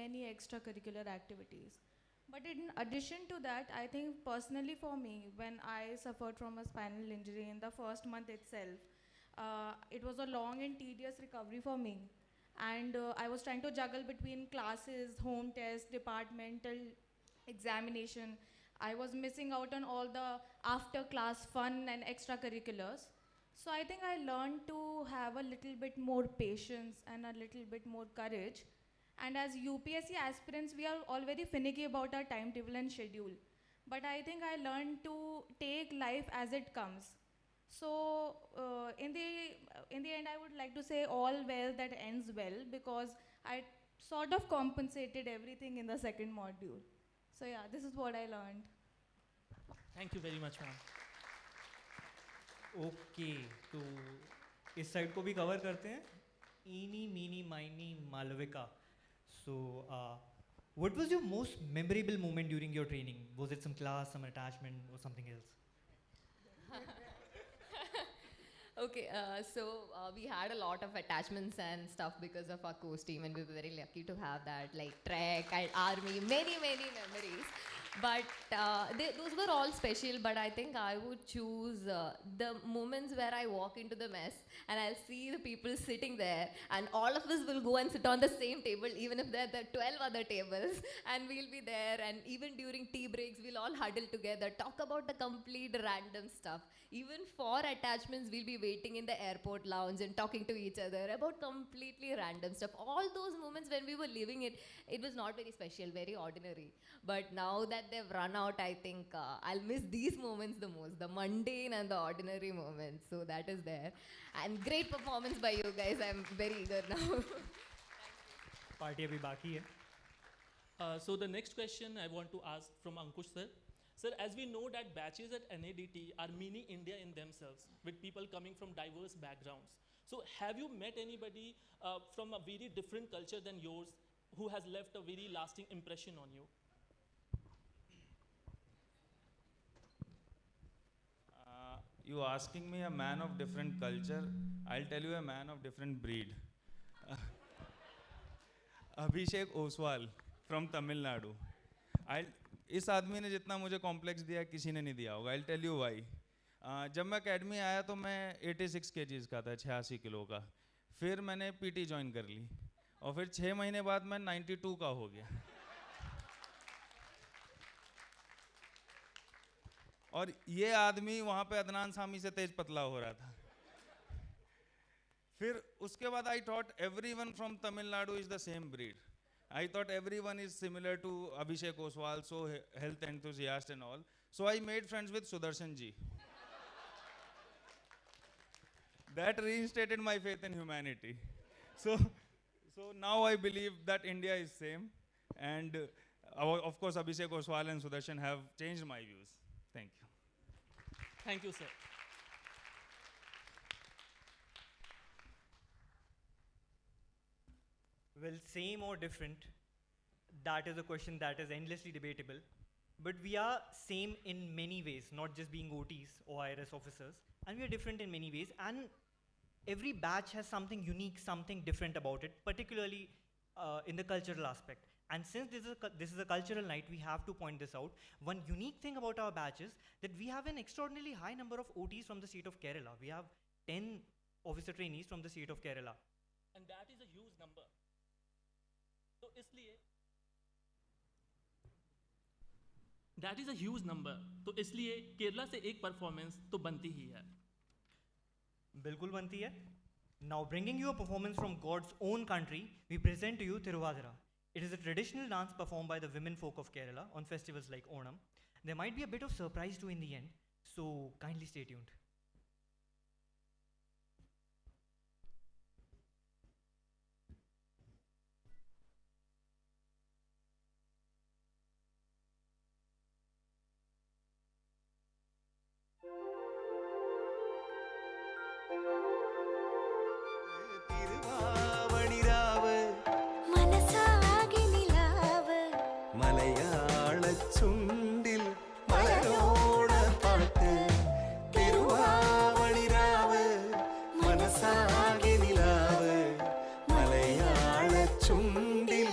many extracurricular activities. But in addition to that, I think personally for me, when I suffered from a spinal injury in the first month itself, it was a long and tedious recovery for me. And I was trying to juggle between classes, home tests, departmental examination. I was missing out on all the after class fun and extracurriculars. So I think I learned to have a little bit more patience and a little bit more courage. And as UPSC aspirants, we are all very finicky about our timetable and schedule. But I think I learned to take life as it comes. So in the end, I would like to say all well that ends well, because I sort of compensated everything in the second module. So yeah, this is what I learned. Thank you very much, ma'am. Okay, तो इस side को भी cover करते हैं. ईनी मीनी माइनी Malvika. So, what was your most memorable moment during your training? Was it some class, some attachment, or something else? Okay, we had a lot of attachments and stuff because of our course team, and we were very lucky to have that, like trek and army, many memories. But those were all special. But I think I would choose the moments where I walk into the mess and I'll see the people sitting there, and all of us will go and sit on the same table, even if there are 12 other tables, and we'll be there. And even during tea breaks, we'll all huddle together, talk about the complete random stuff. Even for attachments, we'll be waiting in the airport lounge and talking to each other about completely random stuff. All those moments when we were living it, it was not very special, very ordinary. But now that they've run out, I think I'll miss these moments the most, the mundane and the ordinary moments. So that is there. And great performance by you guys. I'm very eager now. Party abhi baki hai. So the next question I want to ask from Ankush sir. Sir, as we know that batches at NADT are mini India in themselves, with people coming from diverse backgrounds. So have you met anybody from a very different culture than yours who has left a very lasting impression on you? You asking me a man of different culture, I'll tell you a man of different breed. Abhishek Oswal from Tamil Nadu. इस आदमी ने जितना मुझे complex दिया किसी ने नहीं दिया होगा. I'll tell you why. जब मैं अकेडमी आया तो मैं 86 kgs का था, 86 किलो का. फिर मैंने पीटी ज्वाइन कर ली और फिर 6 महीने बाद मैं 92 का हो गया. और ये आदमी वहाँ पे अदनान सामी से तेज पतला हो रहा था. फिर उसके बाद I thought everyone from Tamil Nadu is the same breed. I thought everyone is similar to Abhishek Oswal, so health enthusiast and all. So I made friends with Sudarshan ji. That reinstated my faith in humanity. So now I believe that India is same. And of course, Abhishek Oswal and Sudarshan have changed my views. Thank you. Thank you, sir. Well, same or different, that is a question that is endlessly debatable. But we are same in many ways, not just being OTs or IRS officers. And we are different in many ways. And every batch has something unique, something different about it, particularly in the cultural aspect. And since this is a cultural night, we have to point this out. One unique thing about our batch is that we have an extraordinarily high number of OTs from the state of Kerala. We have 10 officer trainees from the state of Kerala. And that is a huge number. तो इसलिए that is a huge number. तो इसलिए केरला से एक performance तो बनती ही है. बिल्कुल बनती है. Now bringing you a performance from God's own country, we present to you Tiruvadira. It is a traditional dance performed by the women folk of Kerala on festivals like Onam. There might be a bit of surprise too in the end, so kindly stay tuned. ചുണ്ടിൽ മലരോണ പാട്ട് തിരുവാവണിരാവ് മനസാകെ നിലാവ് മലയാള ചുണ്ടിൽ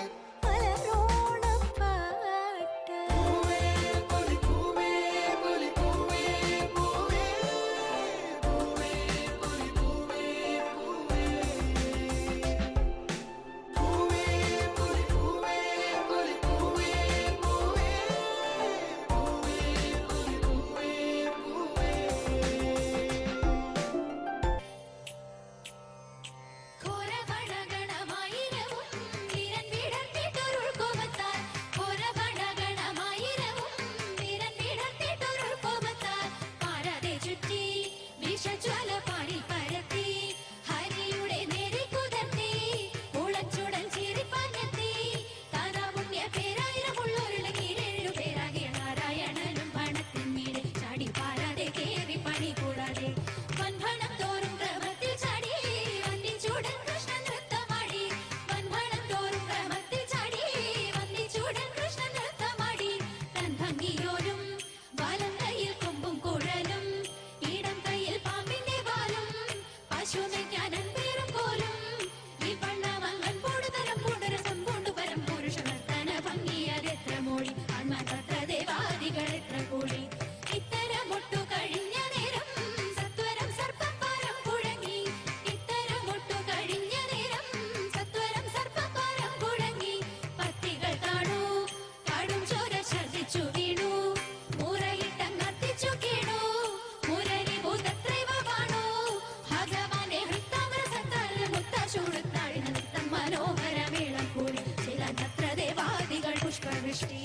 दृष्टि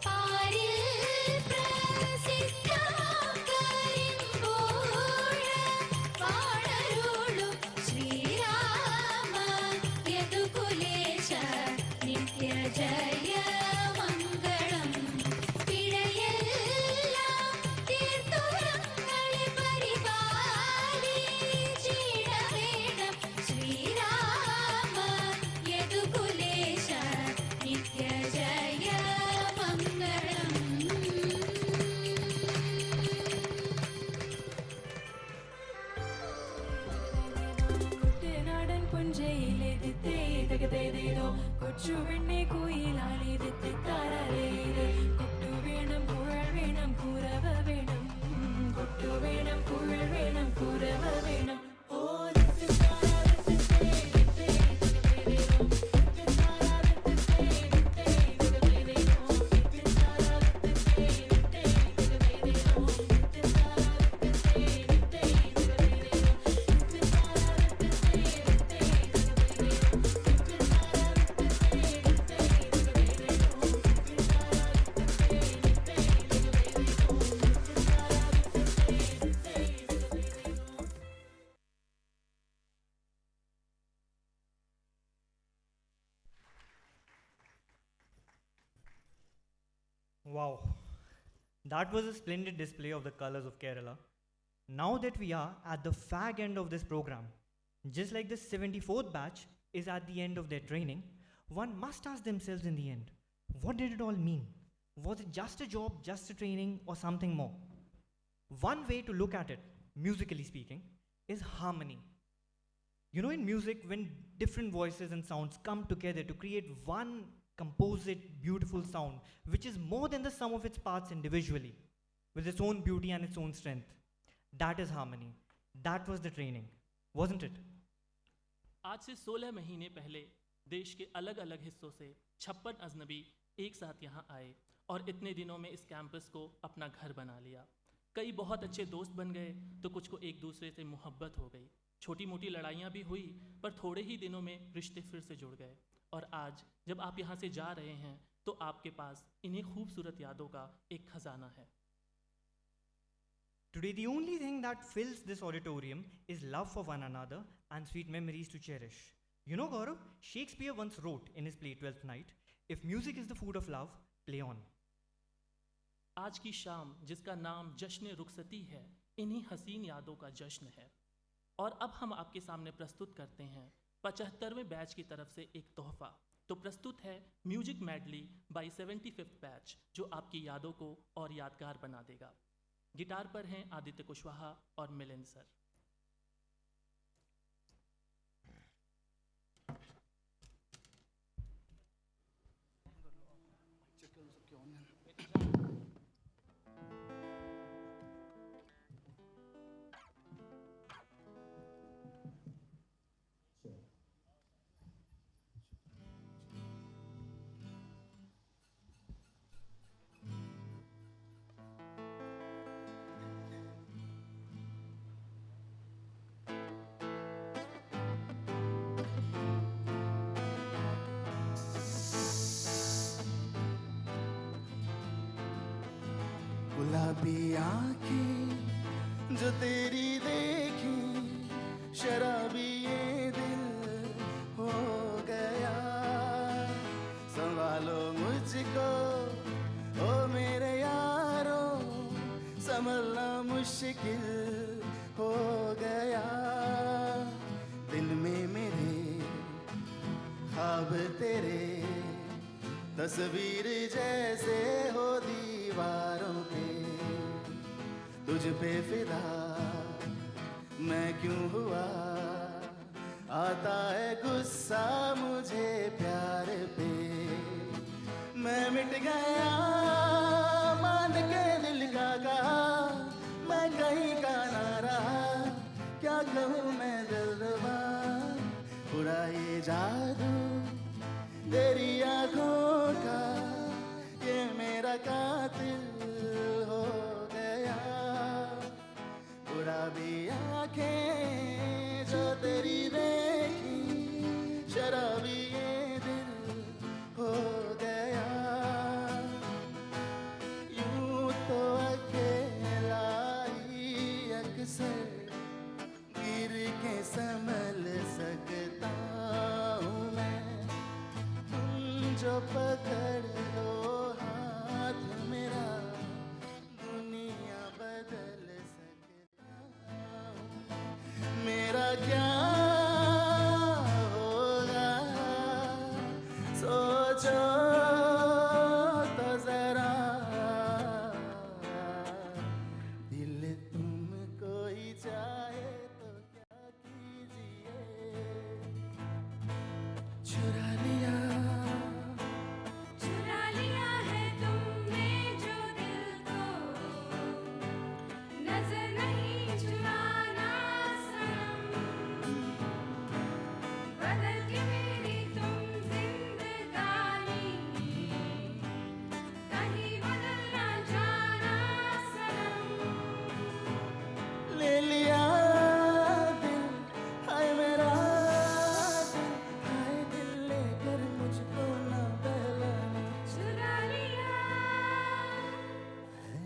पारिल प्रसिद्धाकरिम्बोळ वाडरुळु श्रीराम यदुकुलेश नित्य जय मङ्गलम् पिळयेल्लां तीर्तुरङ्गळे परिपालिचिडवेणं श्रीराम यदुकुलेश नित्य जय मङ्गलम् കുട്ടനാടൻ പുഞ്ചയിലെ ദിത്തേ തകതേതേതോ കൊച്ചു പെണ്ണെ കുയിലാലി ദിത്തി താരേത് കൊട്ടു വേണം കുഴൽ വേണം കുരവ വേണം കൊട്ടു വേണം കുഴൽ വേണം കുരവ വേണം ഓ ദിത്തി Tara ദിത്തേ ദിത്തേ തകതേതേതോ ദിത്തി Tara ദിത്തേ ദിത്തേ തകതേതേതോ ദിത്തി Tara ദിത്തേ ദിത്തേ തകതേതേതോ ദിത്തി Tara ദിത്തേ ദിത്തേ തകതേതേതോ ദിത്തി Tara ദിത്തേ ദിത്തേ Wow, that was a splendid display of the colors of Kerala. Now that we are at the fag end of this program, just like the 74th batch is at the end of their training, one must ask themselves in the end, what did it all mean? Was it just a job, just a training, or something more? One way to look at it, musically speaking, is harmony. You know, in music, when different voices and sounds come together to create one composite, beautiful sound, which is more than the sum of its parts individually, with its own beauty and its own strength. That is harmony. That was the training, wasn't it? आज से 16 महीने पहले देश के अलग अलग हिस्सों से 56 अजनबी एक साथ यहाँ आए और इतने दिनों में इस कैंपस को अपना घर बना लिया। कई बहुत अच्छे दोस्त बन गए तो कुछ को एक दूसरे से मोहब्बत हो गई। छोटी मोटी लड़ाइयाँ भी हुई पर थोड़े ही दिनों में रिश्ते फिर से जुड़ गए। और आज जब आप यहाँ से जा रहे हैं तो आपके पास इन्हीं खूबसूरत यादों का एक खजाना है। Today, the only thing that fills this auditorium is love for one another and sweet memories to cherish. You know, Gaurav, Shakespeare once wrote in his play Twelfth Night, if music is the food of love, play on. आज की शाम जिसका नाम जश्न रुखसती है, इन्हीं हसीन यादों का जश्न है। और अब हम आपके सामने प्रस्तुत करते हैं 75वें बैच की तरफ से एक तोहफा। तो प्रस्तुत है music medley bye 75th batch, जो आपकी यादों को और यादगार बना देगा। गिटार पर हैं आदित्य कुशवाहा और मिलिंद सर। गुलाबी आंखें जो तेरी देखी, शराबी ये दिल हो गया। संभालो मुझको ओ मेरे यारों, संभलना मुश्किल हो गया। दिल में मेरे ख्वाब तेरे, तस्वीर जैसे हो दीवारों पे। तुझ पे फिदा मैं क्यों हुआ, आता है गुस्सा मुझे प्यार पे। मैं मिट गया मान के दिल का कहा, मैं कहीं का ना रहा। क्या कहूँ मैं दिलरुबा, पूरा ये जादू तेरी आँखों का, ये मेरा कातिल हो गया। गुलाबी आँखें जो तेरी देखी, शराबी ये दिल जो पकड़ लो हाथ मेरा, दुनिया बदल सकता हूँ। मेरा क्या होगा सोचो तो जरा, दिल तुमको ही चाहे तो क्या कीजिए, चुरा लिया है तुमने जो दिल को, नजर नहीं चुराना सनम, बदल के मेरी तुम जिंदगानी, कहीं बदल ना जाना सनम। ले लिया दिल, हाय मेरा दिल, हाय दिल लेकर मुझको ना बहलाना। चुरा लिया है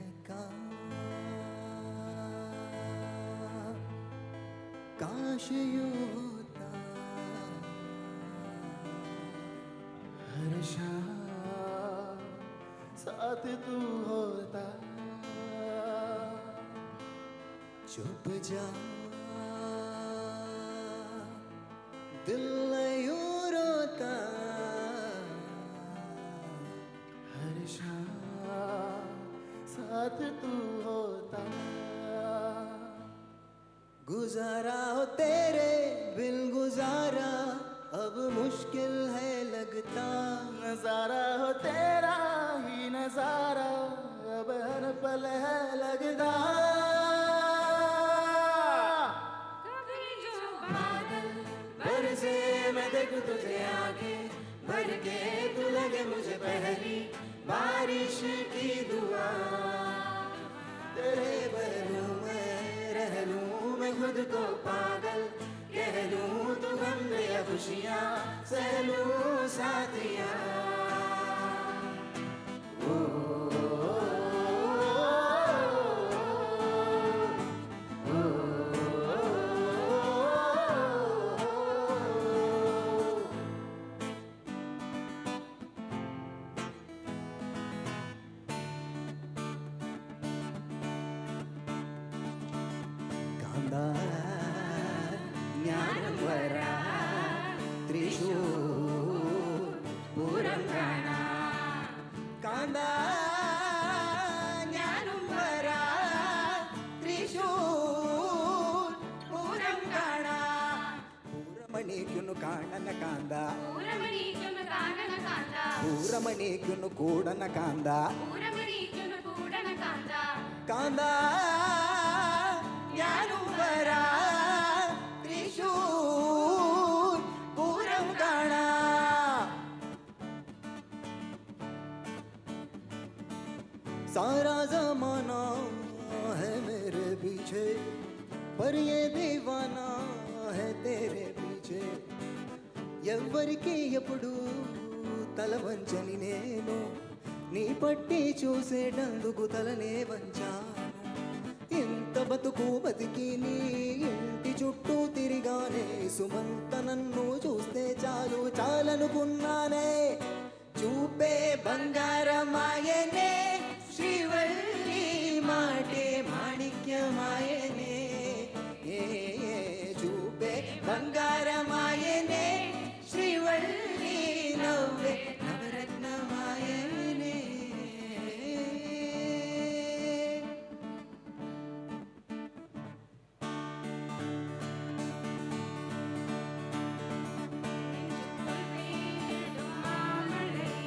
काश यूं होता, हर शाम साथ तू होता, चुप जा दिल यूं रोता, हर शाम साथ तू होता, गुजारा हो तेरे बिन गुजारा अब मुश्किल है लगता, नजारा हो तेरा ही नजारा अब हर पल है लगता, कभी जो बादल बरसे मैं देखूं तुझे आगे भर के, तू लगे मुझे पहली बारिश की दुआ, तेरे बहलू में रह लूं मैं खुद को पागल, कह लूं तू गम या खुशियाँ सह लूं साथिया। ജ്ഞാനം വരാ തൃശൂർ പൂരം കാണാ, കാന്താ ജ്ഞാനം വരാ തൃശൂർ പൂരം കാണാ, പൂരമണിക്കുന്നു കാണന കാന്ത, പൂരമണിക്കുന്നു കാനന കാന്ത, പൂരമണിക്കുന്നു കൂടന കാന്ത, പൂരമണിക്കുന്നു കൂടന കാന്ത, കാന്ത ജ്ഞാനം വരാ തൃശൂർ പൂരം കാണാ, सारा जमाना है मेरे पीछे पर ये दीवाना है तेरे पीछे, ఎవ్వరికి ఎప్పుడు తల వంచని నేను నీ పట్టి చూసేటందుకు తలనే వంచాను, ఇంత బతుకు బతికి నీ ఇంటి చుట్టూ తిరిగానే సుమంత నన్ను చూస్తే చాలు చాలనుకున్నానే, చూపే బంగారమాయనే శ్రీవల్లి మాటే మాణిక్యమాయనే, చూపే బంగారమాయనే శ్రీవల్లి నవ్వే నవరత్నమాయనే. మామలై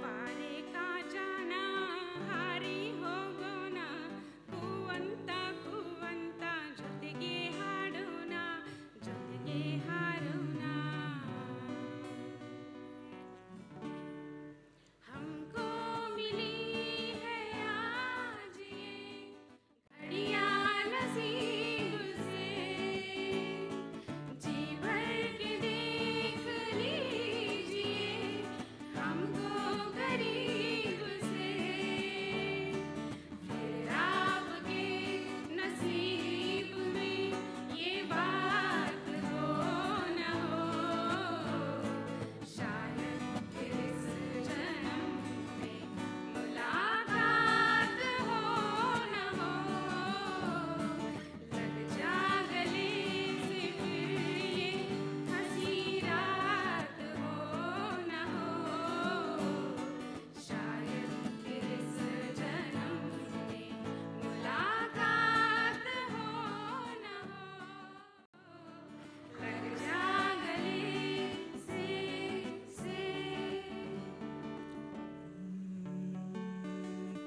ವಾರೆ ಕಾಜಾನ ಹಾರಿ ಹೋಗೋಣ ಕೂವಂತ ಕೂವಂತ ಜೊತೆಗೆ ಹಾಡೋಣ ಜೊತೆಗೆ ಹಾರೋಣ हमको मिली है आज ये घड़ियाँ नसीब से जी भर के देख लीजिए हमको गरीब से फिर आपके नसीब में ये बात हो न हो शायद फिर इस जन्म में मुलाकात हो न हो लग जा गले से फिर ये हंसी रात हो न हो शायद फिर इस जन्म में मुलाकात हो न हो लग जा गले से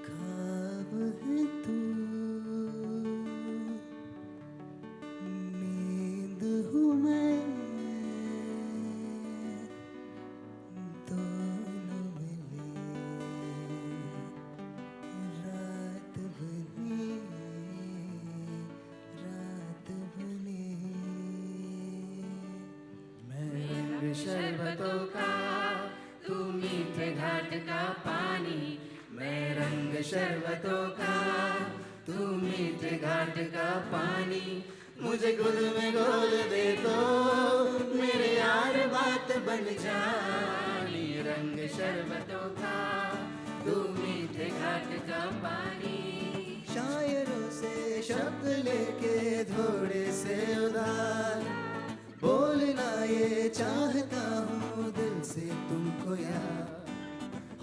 ख्वाब है तू नींद हूँ मैं दोनों मिले रात बनी मैं रंग शरबतों का तू मीठे घाट का पानी मैं रंग शरबतों का तू मीठे घाट का पानी मुझे गुल में घोल दे तो मेरे यार बात बन जानी रंग शरबतों का तू मीठे घाट का पानी शायरों से शब्द लेके थोड़े से उधार बोलना ये चाहता हूँ दिल से तुमको यार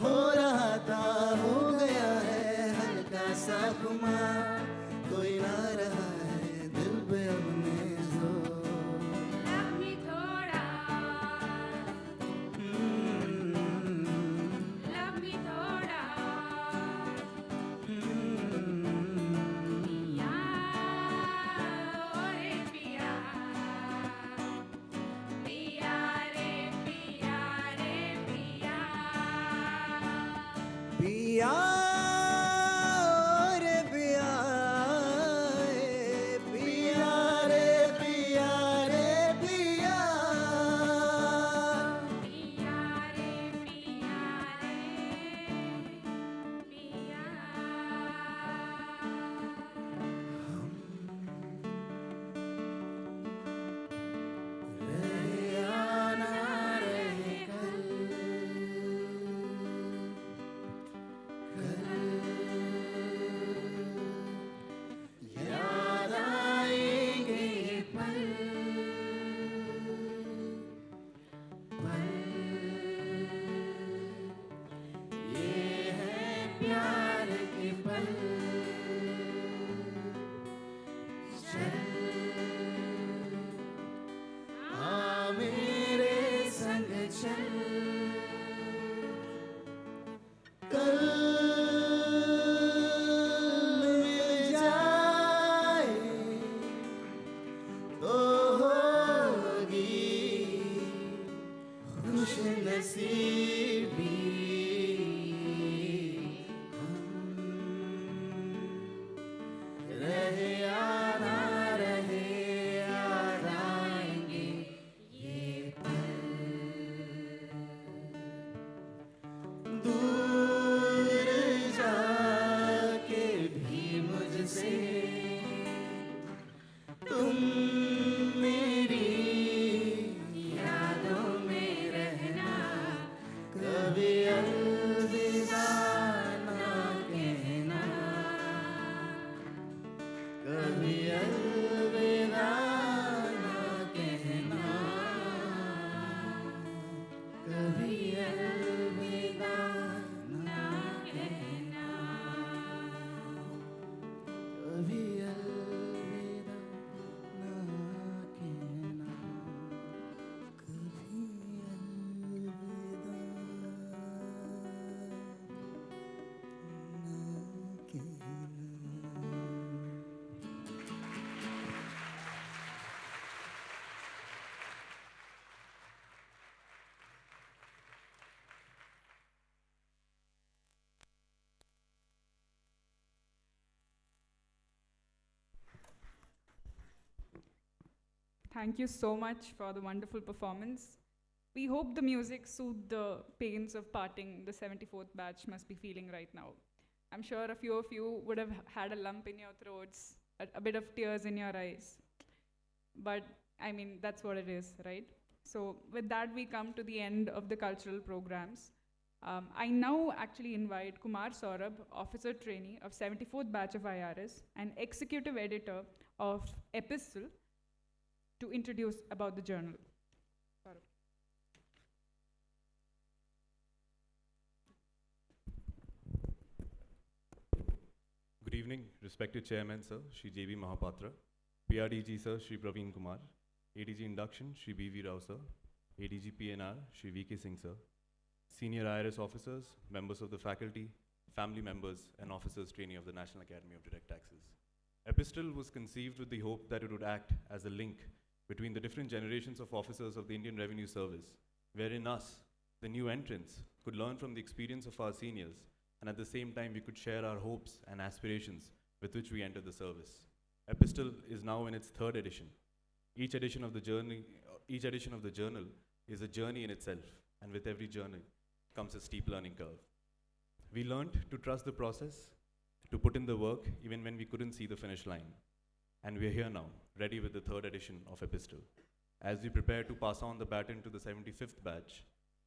हो रहा था हो गया है हल्का सा खुमार कोई ना रहा है दिल पे अपने जोर love me थोड़ा love me थोड़ा पिया रे पिया पिया रे पिया रे पिया पिया रे पिया पिया रे पिया रे पिया पिया रे पिया रे पिया रहे आना रहे कल याद आएंगे ये पल ये है प्यार के पल चल आ मेरे संग चल कल मिल जाए तो होगी खुश नसीबी रहे आना रहे याद आएंगे ये पल दूर जाके भी मुझसे तुम मेरी यादों में रहना Thank you so much for the wonderful performance. We hope the music soothed the pains of parting the 74th batch must be feeling right now. I'm sure a few of you would have had a lump in your throats, a bit of tears in your eyes. But I mean, that's what it is, right? So with that, we come to the end of the cultural programs. I now actually invite Kumar Saurabh, Officer Trainee of 74th Batch of IRS and Executive Editor of Epistle, to introduce about the journal. Saurabh. Good evening, respected Chairman, Sir, Shri J.B. Mahapatra, PRDG, Sir, Shri Praveen Kumar, ADG Induction, Shri B.V. Rao, Sir, ADG PNR, Shri V.K. Singh, Sir, Senior IRS Officers, members of the faculty, family members, and officers trainee of the National Academy of Direct Taxes. Epistle was conceived with the hope that it would act as a link between the different generations of officers of the Indian Revenue Service, wherein us, the new entrants, could learn from the experience of our seniors, and at the same time we could share our hopes and aspirations with which we entered the service. Epistle is now in its 3rd edition. Each edition of the journal is a journey in itself, and with every journey comes a steep learning curve. We learned to trust the process, to put in the work even when we couldn't see the finish line. And we're here now, ready with the 3rd edition of Epistle. As we prepare to pass on the baton to the 75th batch,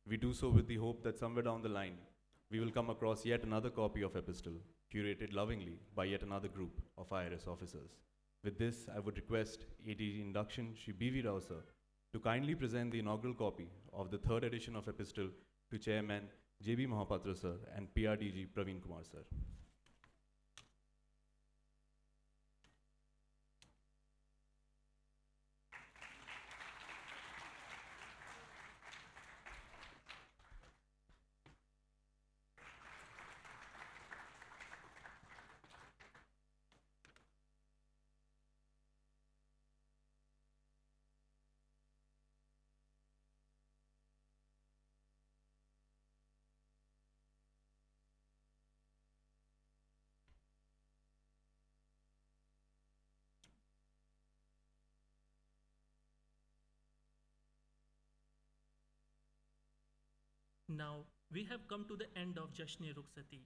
we do so with the hope that somewhere down the line, we will come across yet another copy of Epistle, curated lovingly by yet another group of IRS officers. With this, I would request ADG Induction Shri B.V. Rao, Sir, to kindly present the inaugural copy of the 3rd edition of Epistle to Chairman J.B. Mahapatra, Sir, and PRDG Praveen Kumar, Sir. Now, we have come to the end of Jashne Rukhsati,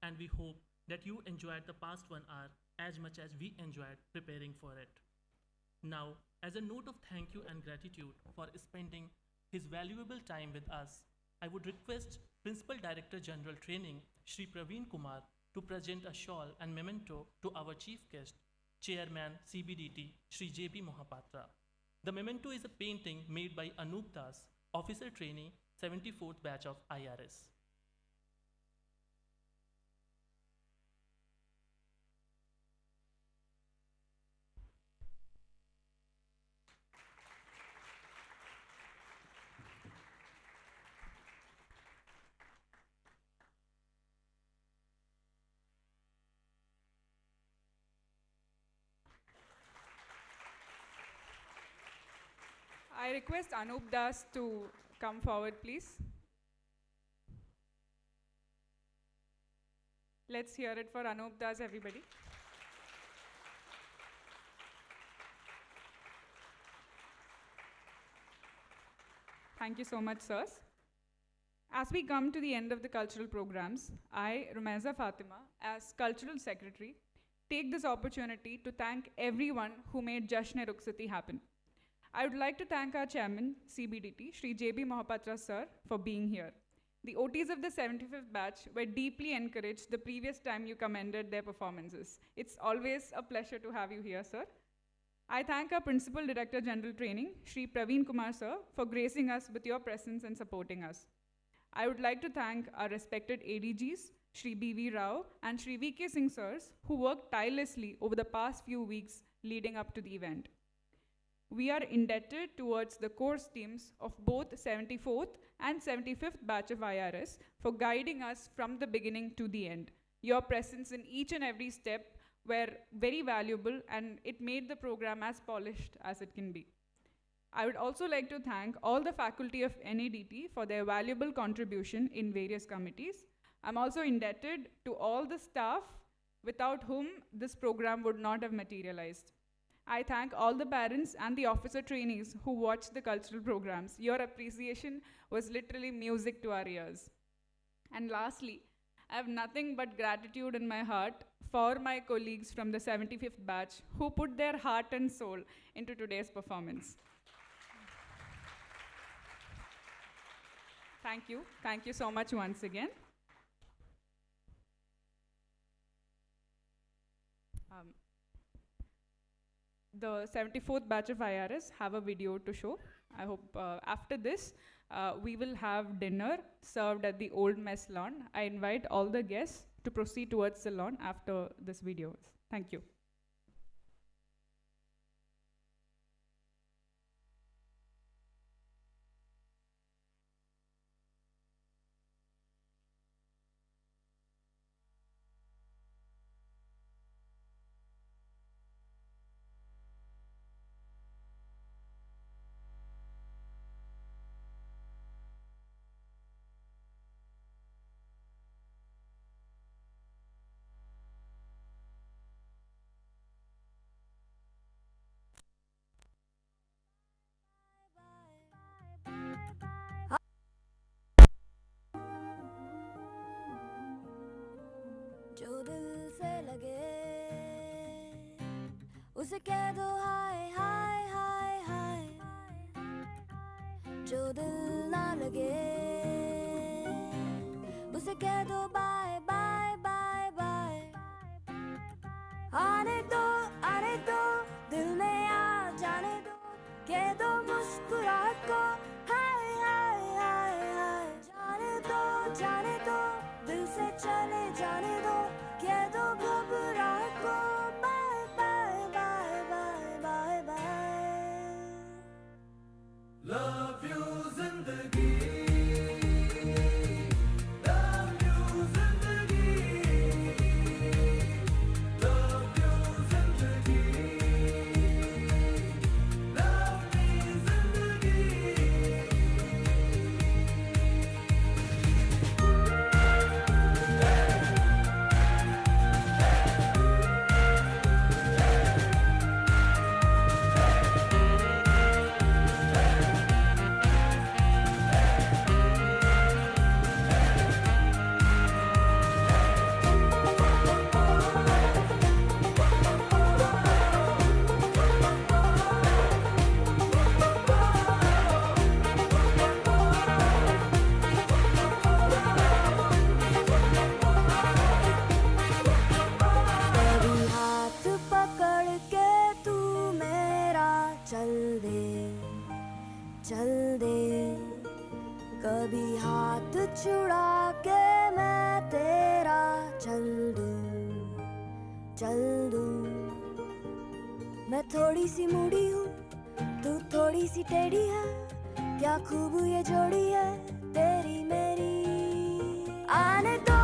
and we hope that you enjoyed the past 1 hour as much as we enjoyed preparing for it. Now, as a note of thank you and gratitude for spending his valuable time with us, I would request Principal Director General Training, Shri Praveen Kumar, to present a shawl and memento to our chief guest, Chairman CBDT, Shri J.B. Mohapatra. The memento is a painting made by Anup Das, Officer Trainee, 74th Batch of IRS. I request Anup Das to come forward, please. Let's hear it for Anup Das, everybody. Thank you so much, sirs. As we come to the end of the cultural programs, I, Rumaiza Fatima, as Cultural Secretary, take this opportunity to thank everyone who made Jashne Rukhsati happen. I would like to thank our chairman, CBDT, Shri J.B. Mohapatra, sir, for being here. The OTs of the 75th batch were deeply encouraged the previous time you commended their performances. It's always a pleasure to have you here, sir. I thank our Principal Director General Training, Shri Praveen Kumar, sir, for gracing us with your presence and supporting us. I would like to thank our respected ADGs, Shri B.V. Rao and Shri V.K. Singh, sirs, who worked tirelessly over the past few weeks leading up to the event. We are indebted towards the course teams of both 74th and 75th batch of IRS for guiding us from the beginning to the end. Your presence in each and every step were very valuable, and it made the program as polished as it can be. I would also like to thank all the faculty of NADT for their valuable contribution in various committees. I'm also indebted to all the staff without whom this program would not have materialized. I thank all the parents and the officer trainees who watched the cultural programs. Your appreciation was literally music to our ears. And lastly, I have nothing but gratitude in my heart for my colleagues from the 75th batch who put their heart and soul into today's performance. Thank you. Thank you so much once again. The 74th batch of IRS have a video to show. I hope after this, we will have dinner served at the old mess lawn. I invite all the guests to proceed towards the lawn after this video. Thank you. जो दिल से लगे उसे कह दो हाय हाय हाय हाय, जो दिल ना लगे उसे कह दो बाय बाय बाय बाय। आने दो दिल में आ जाने दो, कह दो मुस्कुराहट को हाय हाय हाय हाय। जाने दो दिल से चले जाने दो, कह दो घबराहट को bye bye bye bye bye bye. Love you जिंदगी, love you जिंदगी, love you जिंदगी, love me जिंदगी। कभी हाथ पकड़ के तू मेरा चल दे, कभी हाथ छुड़ा के मैं तेरा चल दूं। मैं थोड़ी सी मूडी हूँ, तू थोड़ी सी टेढ़ी है, क्या खूब ये जोड़ी है तेरी मेरी। आने दो